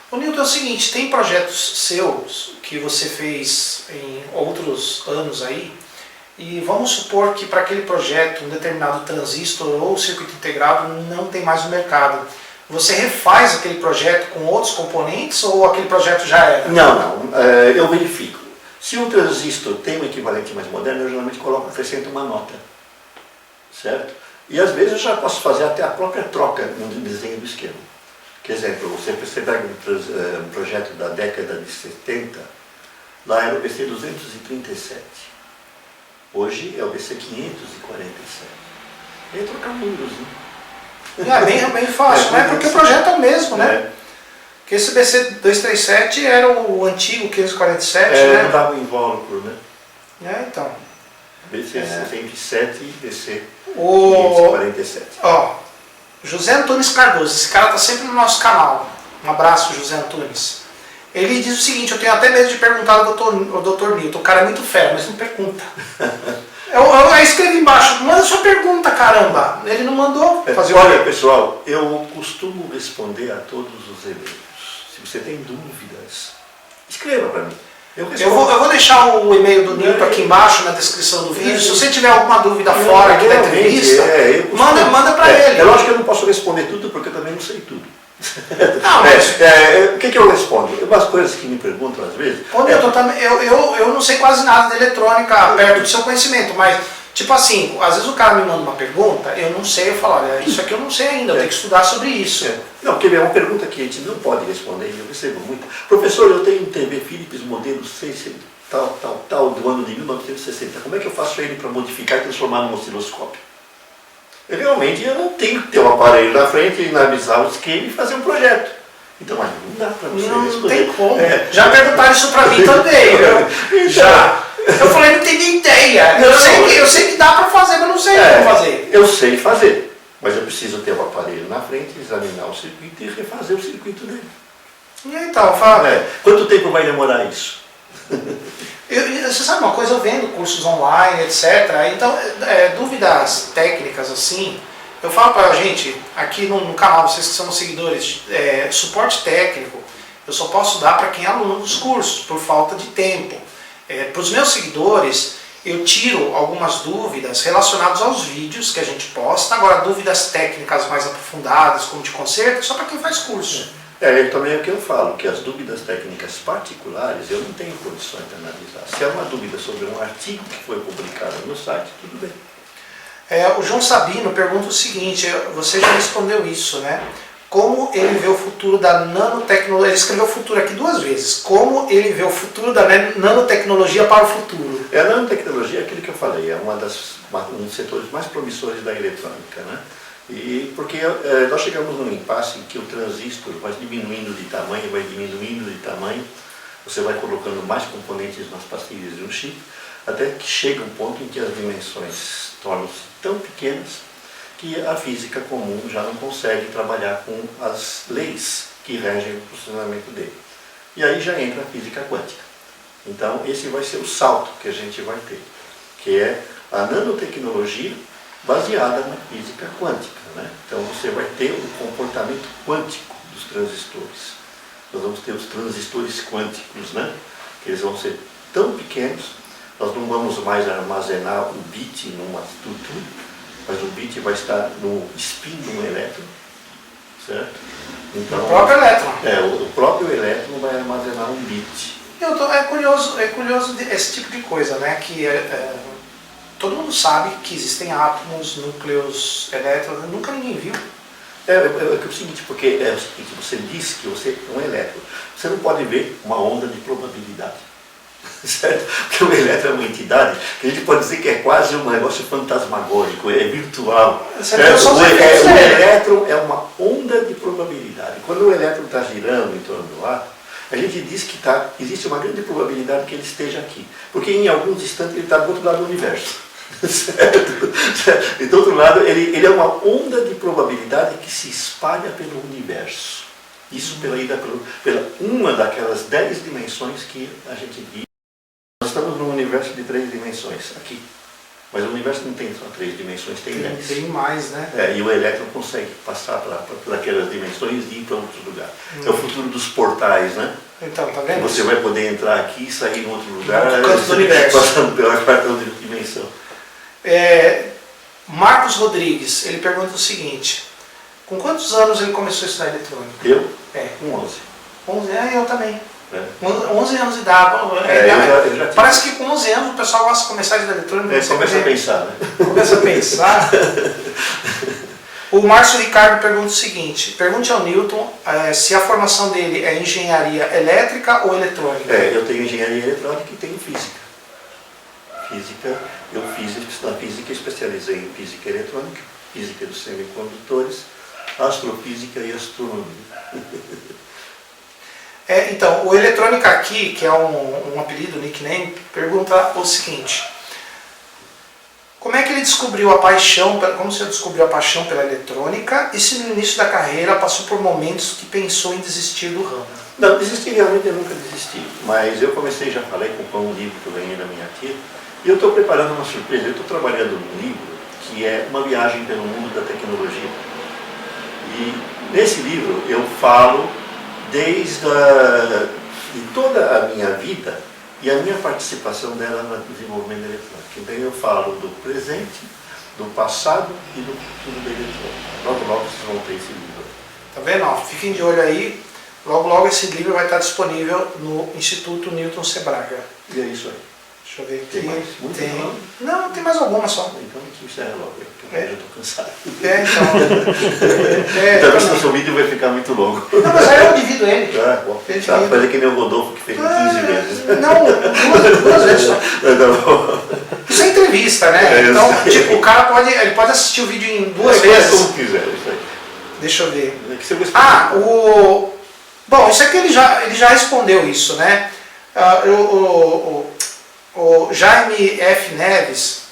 O Newton, é o seguinte, tem projetos seus que você fez em outros anos aí, e vamos supor que para aquele projeto, um determinado transistor ou circuito integrado não tem mais no mercado. Você refaz aquele projeto com outros componentes ou aquele projeto já era? Não, eu verifico. Se um transistor tem um equivalente mais moderno, eu geralmente acrescento uma nota. Certo? E às vezes eu já posso fazer até a própria troca no desenho do esquema. Por exemplo, você pega um projeto da década de 70, lá era o BC237. Hoje é o BC547. E aí trocar números, né? É bem fácil, né? Porque o projeto é o mesmo, né? Porque esse BC237 era o antigo 547, né? Não dava o invólucro, né? Então. BC107 e BC547. Ó, José Antunes Cardoso, esse cara tá sempre no nosso canal. Um abraço, José Antunes. Ele diz o seguinte: eu tenho até medo de perguntar ao Dr. Newton, o cara é muito fera, mas não pergunta. Eu escrevi embaixo, manda sua pergunta, caramba. Ele não mandou fazer. Olha, pessoal, eu costumo responder a todos os e-mails. Se você tem dúvidas, escreva para mim. Eu vou deixar o e-mail do Newton aqui embaixo na descrição do vídeo. Se você tiver alguma dúvida fora aqui da entrevista, manda para ele. É lógico que eu não posso responder tudo, porque eu também não sei tudo. Não, o que eu respondo? Umas coisas que me perguntam às vezes. Eu não sei quase nada de eletrônica perto do seu conhecimento, mas tipo assim, às vezes o cara me manda uma pergunta, eu não sei, eu falo, olha, isso aqui eu não sei ainda, eu tenho que estudar sobre isso. Não, porque é uma pergunta que a gente não pode responder, eu recebo muito. Professor, eu tenho um TV Philips modelo 6, tal, do ano de 1960. Como é que eu faço ele para modificar e transformar num osciloscópio? Realmente eu não tenho que ter um aparelho na frente e avisar o esquema e fazer um projeto. Então, não dá para você responder. Não tem como. Já perguntaram isso para mim também. Já. Eu falei, não tenho nem ideia. Eu sei que dá para fazer, mas não sei como fazer. Eu sei fazer, mas eu preciso ter o aparelho na frente, examinar o circuito e refazer o circuito dele. E então, fala. Quanto tempo vai demorar isso? Você sabe uma coisa, eu vendo cursos online, etc. Então, dúvidas técnicas assim, eu falo para a gente, aqui no canal, vocês que são seguidores, suporte técnico, eu só posso dar para quem é aluno dos cursos, por falta de tempo. Para os meus seguidores, eu tiro algumas dúvidas relacionadas aos vídeos que a gente posta. Agora, dúvidas técnicas mais aprofundadas, como de conserto, só para quem faz curso. Também é o que eu falo, que as dúvidas técnicas particulares eu não tenho condições de analisar. Se é uma dúvida sobre um artigo que foi publicado no site, tudo bem. O João Sabino pergunta o seguinte, você já respondeu isso, né? como ele vê o futuro da nanotecnologia. Ele escreveu futuro aqui 2 vezes. Como ele vê o futuro da nanotecnologia para o futuro. A nanotecnologia é aquilo que eu falei, é um dos setores mais promissores da eletrônica, né? E porque nós chegamos num impasse em que o transistor vai diminuindo de tamanho, você vai colocando mais componentes nas pastilhas de um chip, até que chega um ponto em que as dimensões tornam-se tão pequenas que a física comum já não consegue trabalhar com as leis que regem o funcionamento dele. E aí já entra a física quântica. Então esse vai ser o salto que a gente vai ter, que é a nanotecnologia baseada na física quântica, né? Então você vai ter o comportamento quântico dos transistores. Nós vamos ter os transistores quânticos, né? Que eles vão ser tão pequenos, nós não vamos mais armazenar o bit numa estrutura, mas o bit vai estar no spin de um elétron, certo? Então, O próprio elétron. o próprio elétron vai armazenar um bit. É curioso esse tipo de coisa, né? Que todo mundo sabe que existem átomos, núcleos, elétrons, nunca ninguém viu. É o seguinte, porque é o seguinte, você diz que você é um elétron, você não pode ver uma onda de probabilidade. Certo? Porque o elétron é uma entidade que a gente pode dizer que é quase um negócio fantasmagórico, é virtual. O elétron é uma onda de probabilidade. Quando o elétron está girando em torno do átomo, a gente diz que existe uma grande probabilidade que ele esteja aqui. Porque em alguns instantes ele está do outro lado do universo. Certo? E do outro lado, ele é uma onda de probabilidade que se espalha pelo universo. Isso pela uma daquelas 10 dimensões que a gente diz. Nós estamos num universo de 3 dimensões aqui. Mas o universo não tem só 3 dimensões, tem 10. Tem mais, né? E o elétron consegue passar por aquelas dimensões e ir para outro lugar. É o futuro dos portais, né? Então, tá vendo? Você vai poder entrar aqui e sair em outro lugar, canto do universo. passando pela 4ª dimensão. Marcos Rodrigues, ele pergunta o seguinte: com quantos anos ele começou a estudar eletrônica? Eu? Com 11. 11 anos, eu também. 11 anos de idade. Eu já Parece que com 11 anos o pessoal gosta de começar a estudar eletrônica. Começa a pensar, né? Começa a pensar. O Márcio Ricardo pergunta o seguinte: pergunte ao Newton se a formação dele é engenharia elétrica ou eletrônica. Eu tenho engenharia eletrônica e tenho física. Eu fiz na física, especializei em física eletrônica, física dos semicondutores, astrofísica e astronomia. Então, o Eletrônica aqui, que é um apelido, nickname, pergunta o seguinte: como é que ele descobriu a paixão, como você descobriu a paixão pela eletrônica e se no início da carreira passou por momentos que pensou em desistir do ramo? Não, desistir realmente eu nunca desisti, mas eu comecei, já falei, com um livro que eu ganhei da minha tia, e eu estou preparando uma surpresa. Eu estou trabalhando num livro que é uma viagem pelo mundo da tecnologia. E nesse livro eu falo de toda a minha vida e a minha participação dela no desenvolvimento eletrônico. Então eu falo do presente, do passado e do futuro da eletrônica. Logo, logo vocês vão ter esse livro. Tá vendo? Fiquem de olho aí. Logo, logo esse livro vai estar disponível no Instituto Newton Sebraga. E é isso aí. Deixa eu ver aqui. Tem mais? Muito Não, tem mais alguma só. Então aqui encerra logo, porque eu já estou cansado. Então o seu vídeo vai ficar muito longo. Não, mas aí eu divido ele. Bom. Fazer que nem o Rodolfo, que fez 15 vezes. Não, duas vezes só. Tá bom. Isso é entrevista, né? Então, tipo, o cara pode assistir o vídeo em 2 vezes. Como quiser, isso aí. Deixa eu ver. Bom, isso aqui ele já respondeu isso, né? O Jaime F. Neves,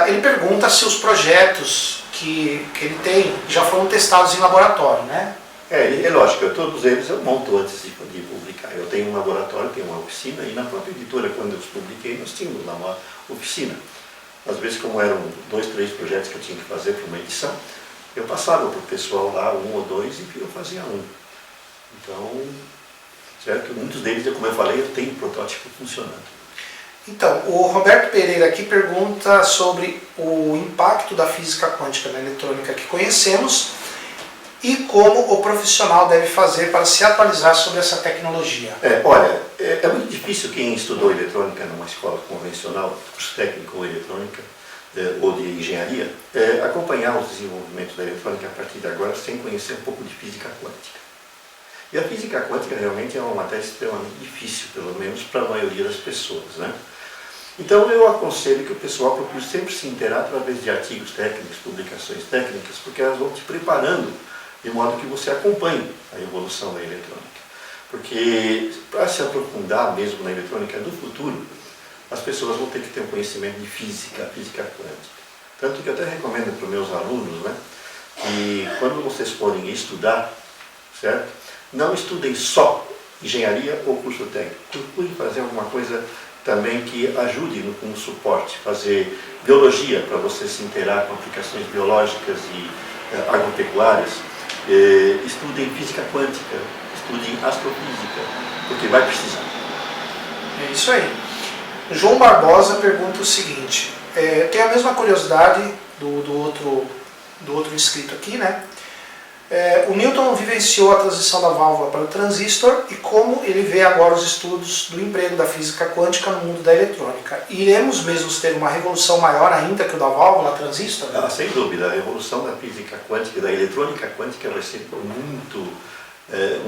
ele pergunta se os projetos que ele tem já foram testados em laboratório, né? É lógico, todos eles eu monto antes de publicar. Eu tenho um laboratório, tenho uma oficina, e na própria editora, quando eu os publiquei, nós tínhamos lá uma oficina. Às vezes, como eram 2, 3 projetos que eu tinha que fazer para uma edição, eu passava para o pessoal lá 1 ou 2 e eu fazia 1. Então, certo? Muitos deles, como eu falei, eu tenho um protótipo funcionando. Então, o Roberto Pereira aqui pergunta sobre o impacto da física quântica na eletrônica que conhecemos e como o profissional deve fazer para se atualizar sobre essa tecnologia. Olha, é muito difícil quem estudou eletrônica numa escola convencional, curso técnico ou eletrônica, ou de engenharia, acompanhar os desenvolvimentos da eletrônica a partir de agora sem conhecer um pouco de física quântica. E a física quântica realmente é uma matéria extremamente difícil, pelo menos para a maioria das pessoas, né? Então eu aconselho que o pessoal procure sempre se inteirar através de artigos técnicos, publicações técnicas, porque elas vão te preparando de modo que você acompanhe a evolução da eletrônica. Porque para se aprofundar mesmo na eletrônica do futuro, as pessoas vão ter que ter um conhecimento de física quântica. Tanto que eu até recomendo para os meus alunos, né, que quando vocês forem estudar, certo? Não estudem só engenharia ou curso técnico. Procurem fazer alguma coisa também que ajude com o suporte. Fazer biologia, para você se inteirar com aplicações biológicas e agropecuárias. Estudem física quântica, estudem astrofísica, porque vai precisar. É isso aí. João Barbosa pergunta o seguinte, tem a mesma curiosidade do outro inscrito aqui, né? O Newton vivenciou a transição da válvula para o transistor e como ele vê agora os estudos do emprego da física quântica no mundo da eletrônica. Iremos mesmo ter uma revolução maior ainda que o da válvula transistor? Sem dúvida, a revolução da física quântica, da eletrônica quântica vai ser muito...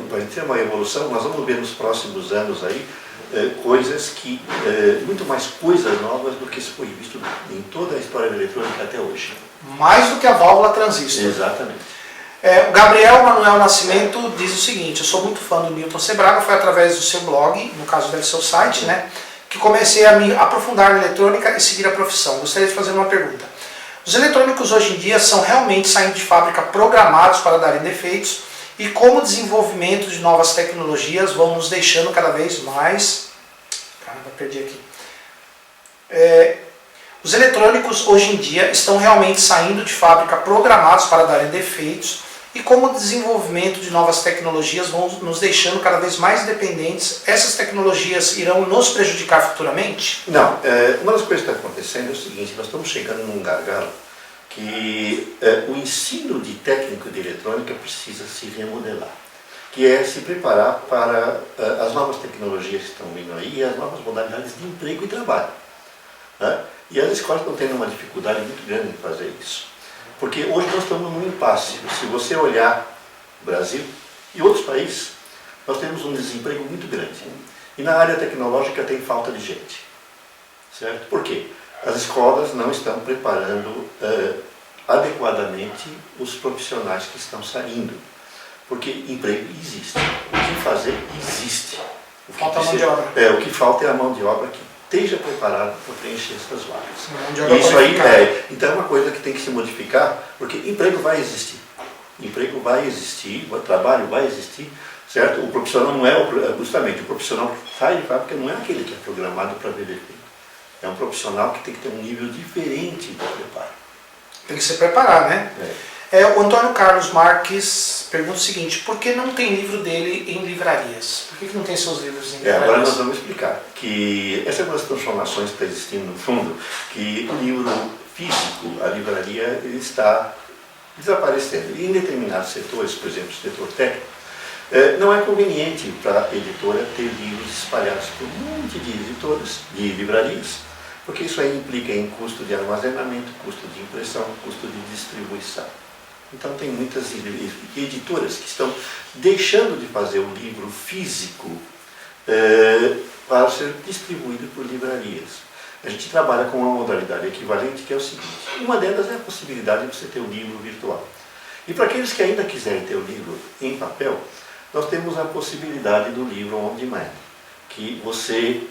vai ter uma evolução, nós vamos ver nos próximos anos aí coisas que... muito mais coisas novas do que se foi visto em toda a história da eletrônica até hoje. Mais do que a válvula transistor. Exatamente. O Gabriel Manuel Nascimento diz o seguinte, eu sou muito fã do Newton Sebraga, foi através do seu blog, no caso deve ser o site, né, que comecei a me aprofundar na eletrônica e seguir a profissão. Gostaria de fazer uma pergunta. Os eletrônicos hoje em dia são realmente saindo de fábrica programados para darem defeitos e como o desenvolvimento de novas tecnologias vão nos deixando cada vez mais... Caramba, perdi aqui. Os eletrônicos hoje em dia estão realmente saindo de fábrica programados para darem defeitos e como o desenvolvimento de novas tecnologias vão nos deixando cada vez mais dependentes, essas tecnologias irão nos prejudicar futuramente? Não, uma das coisas que está acontecendo é o seguinte, nós estamos chegando num gargalo que o ensino de técnico de eletrônica precisa se remodelar, que é se preparar para as novas tecnologias que estão vindo aí e as novas modalidades de emprego e trabalho, né? E as escolas estão tendo uma dificuldade muito grande em fazer isso. Porque hoje nós estamos num impasse. Se você olhar o Brasil e outros países, nós temos um desemprego muito grande. E na área tecnológica tem falta de gente. Certo? Por quê? As escolas não estão preparando adequadamente os profissionais que estão saindo. Porque emprego existe. O que fazer existe. Falta a mão de obra. O que falta é a mão de obra que esteja preparado para preencher essas vagas. Isso aí então é uma coisa que tem que se modificar, porque emprego vai existir. Emprego vai existir, o trabalho vai existir, certo? O profissional não é, justamente, o profissional que sai de fábrica não é aquele que é programado para ver defeito. É um profissional que tem que ter um nível diferente de preparo. Tem que se preparar, né? O Antônio Carlos Marques pergunta o seguinte, por que não tem livro dele em livrarias? Por que não tem seus livros em livrarias? Agora nós vamos explicar que essa é uma das transformações que está existindo no fundo, que o livro físico, a livraria, ele está desaparecendo. E em determinados setores, por exemplo, o setor técnico, não é conveniente para a editora ter livros espalhados por um monte de editoras, de livrarias, porque isso aí implica em custo de armazenamento, custo de impressão, custo de distribuição. Então tem muitas editoras que estão deixando de fazer o livro físico para ser distribuído por livrarias. A gente trabalha com uma modalidade equivalente que é o seguinte, uma delas é a possibilidade de você ter o livro virtual. E para aqueles que ainda quiserem ter o livro em papel, nós temos a possibilidade do livro on demand, que você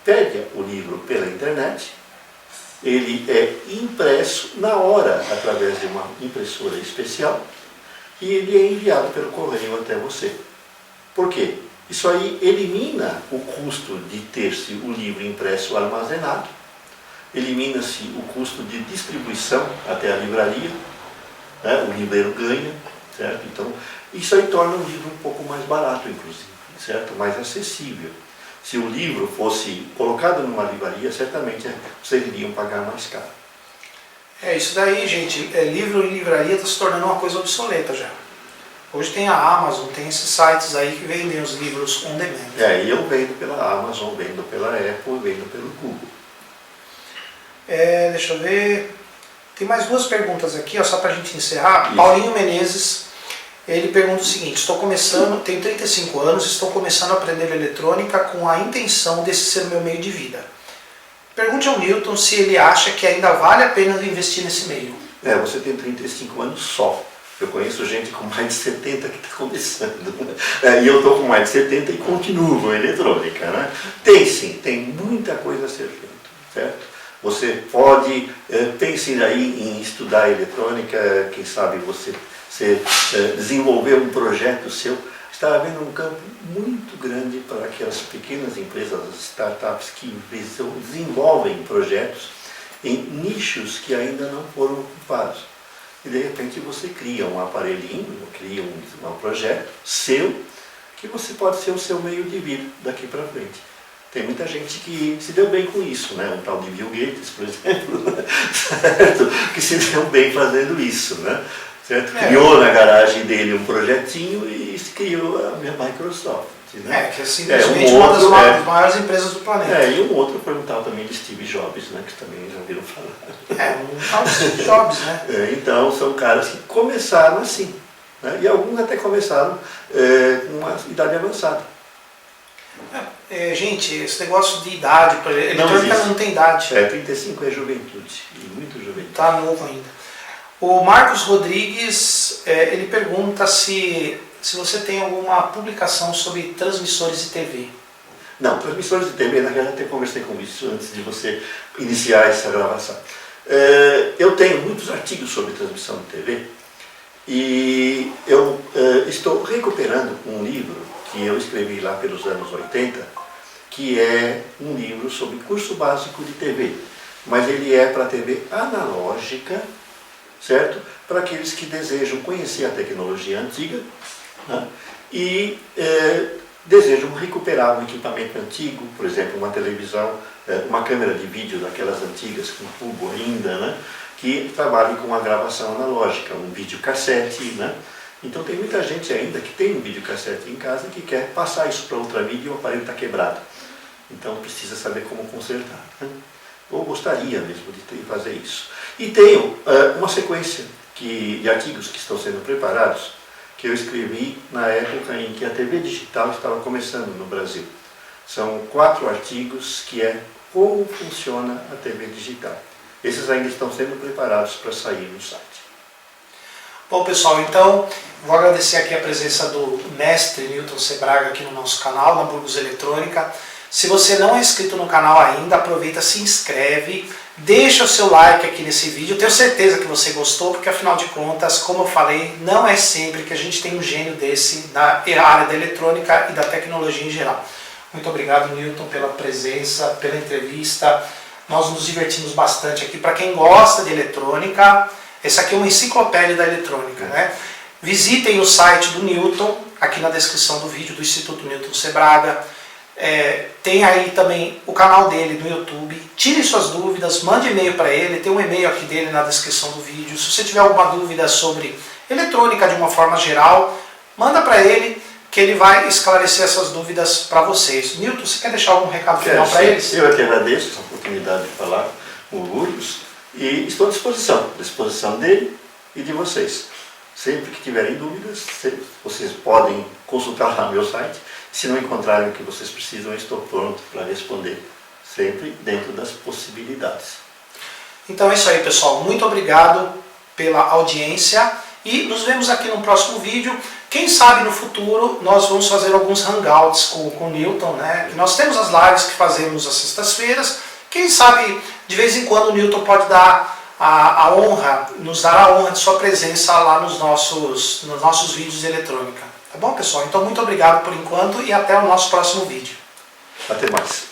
pede o livro pela internet, ele é impresso na hora através de uma impressora especial e ele é enviado pelo correio até você. Por quê? Isso aí elimina o custo de ter-se o livro impresso armazenado, elimina-se o custo de distribuição até a livraria, né? O livreiro ganha, certo? Então, isso aí torna o livro um pouco mais barato, inclusive, certo? Mais acessível. Se o livro fosse colocado numa livraria, certamente vocês iriam pagar mais caro. Isso daí, gente, livro em livraria está se tornando uma coisa obsoleta já. Hoje tem a Amazon, tem esses sites aí que vendem os livros on demand. E eu vendo pela Amazon, vendo pela Apple, vendo pelo Google. Deixa eu ver... Tem mais duas perguntas aqui, ó, só para a gente encerrar. Isso. Paulinho Menezes, ele pergunta o seguinte: estou começando, tenho 35 anos, estou começando a aprender eletrônica com a intenção desse ser o meu meio de vida. Pergunte ao Newton se ele acha que ainda vale a pena investir nesse meio. Você tem 35 anos só. Eu conheço gente com mais de 70 que está começando. E eu estou com mais de 70 e continuo com eletrônica. Né? Tem sim, tem muita coisa a ser feita, certo? Você pode, pense aí em estudar eletrônica, quem sabe você desenvolver um projeto seu. Está havendo um campo muito grande para aquelas pequenas empresas, as startups que desenvolvem projetos em nichos que ainda não foram ocupados. E de repente você cria um aparelhinho, cria um projeto seu, que você pode ser o seu meio de vida daqui para frente. Tem muita gente que se deu bem com isso, né? Um tal de Bill Gates, por exemplo, certo? Que se deu bem fazendo isso, né? Certo? Criou na garagem dele um projetinho e criou a Microsoft. Né? Que é simplesmente uma das maiores empresas do planeta. E um outro foi um tal também de Steve Jobs, né? Que também já ouviram falar. Um tal de Steve Jobs, né? Então são caras que começaram assim, né? E alguns até começaram com uma idade avançada. Gente, esse negócio de idade, eletrônica não tem idade. 35 é juventude, e muito juventude. Tá novo ainda. O Marcos Rodrigues, ele pergunta se você tem alguma publicação sobre transmissores de TV. Não, transmissores de TV, na verdade até conversei com isso antes de você iniciar essa gravação. Eu tenho muitos artigos sobre transmissão de TV e eu estou recuperando um livro que eu escrevi lá pelos anos 80, que é um livro sobre curso básico de TV, mas ele é para TV analógica, certo? Para aqueles que desejam conhecer a tecnologia antiga, né? E desejam recuperar um equipamento antigo, por exemplo, uma televisão, uma câmera de vídeo daquelas antigas com tubo ainda, né? Que trabalhe com a gravação analógica, um videocassete, né? Então tem muita gente ainda que tem um videocassete em casa que quer passar isso para outra mídia e o aparelho está quebrado. Então precisa saber como consertar, né? Ou gostaria mesmo de fazer isso. E tenho uma sequência de artigos que estão sendo preparados, que eu escrevi na época em que a TV digital estava começando no Brasil. São 4 artigos que é como funciona a TV digital. Esses ainda estão sendo preparados para sair no site. Bom, pessoal, então vou agradecer aqui a presença do mestre Newton Sebraga aqui no nosso canal, na Burgos Eletrônica. Se você não é inscrito no canal ainda, aproveita, se inscreve, deixa o seu like aqui nesse vídeo. Eu tenho certeza que você gostou, porque afinal de contas, como eu falei, não é sempre que a gente tem um gênio desse na área da eletrônica e da tecnologia em geral. Muito obrigado, Newton, pela presença, pela entrevista. Nós nos divertimos bastante aqui. Para quem gosta de eletrônica, essa aqui é uma enciclopédia da eletrônica, né? Visitem o site do Newton, aqui na descrição do vídeo, do Instituto Newton Sebraga. Tem aí também o canal dele no YouTube. Tire suas dúvidas, mande e-mail para ele. Tem um e-mail aqui dele na descrição do vídeo. Se você tiver alguma dúvida sobre eletrônica de uma forma geral, manda para ele, que ele vai esclarecer essas dúvidas para vocês. Newton, você quer deixar algum recado final para eles? Eu aqui agradeço a oportunidade de falar com o Burgos e estou à disposição dele e de vocês. Sempre que tiverem dúvidas, vocês podem consultar lá no meu site. Se não encontrarem o que vocês precisam, eu estou pronto para responder, sempre dentro das possibilidades. Então é isso aí, pessoal. Muito obrigado pela audiência e nos vemos aqui no próximo vídeo. Quem sabe no futuro nós vamos fazer alguns hangouts com o Newton, né? Nós temos as lives que fazemos às sextas-feiras. Quem sabe de vez em quando o Newton pode dar nos dar a honra de sua presença lá nos nossos vídeos de eletrônica. Tá bom, pessoal? Então muito obrigado por enquanto e até o nosso próximo vídeo. Até mais.